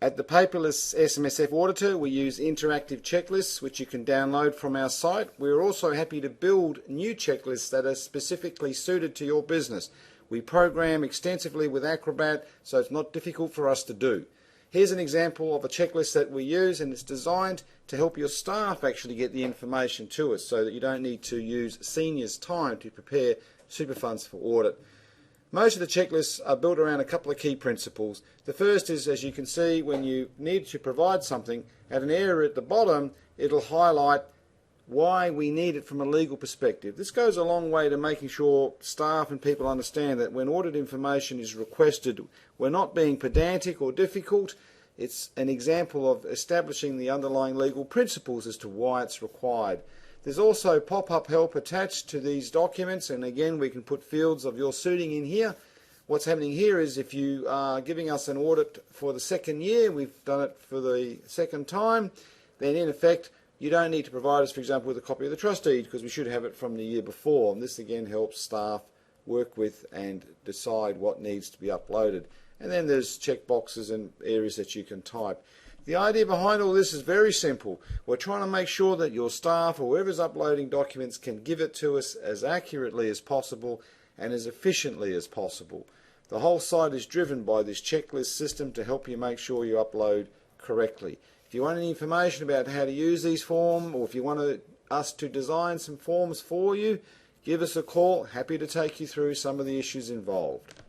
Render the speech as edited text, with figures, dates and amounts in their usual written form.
At the paperless SMSF Auditor, we use interactive checklists which you can download from our site. We're also happy to build new checklists that are specifically suited to your business. We program extensively with Acrobat, so it's not difficult for us to do. Here's an example of a checklist that we use, and it's designed to help your staff actually get the information to us so that you don't need to use seniors' time to prepare super funds for audit. Most of the checklists are built around a couple of key principles. The first is, as you can see, when you need to provide something, at an area at the bottom, it'll highlight why we need it from a legal perspective. This goes a long way to making sure staff and people understand that when audit information is requested, we're not being pedantic or difficult. It's an example of establishing the underlying legal principles as to why it's required. There's also pop-up help attached to these documents, and again we can put fields of your suiting in here. What's happening here is if you are giving us an audit for the second year, we've done it for the second time, then in effect you don't need to provide us, for example, with a copy of the trust deed because we should have it from the year before. And this again helps staff work with and decide what needs to be uploaded. And then there's check boxes and areas that you can type. The idea behind all this is very simple. We're trying to make sure that your staff or whoever's uploading documents can give it to us as accurately as possible and as efficiently as possible. The whole site is driven by this checklist system to help you make sure you upload correctly. If you want any information about how to use these forms, or if you want us to design some forms for you, give us a call. Happy to take you through some of the issues involved.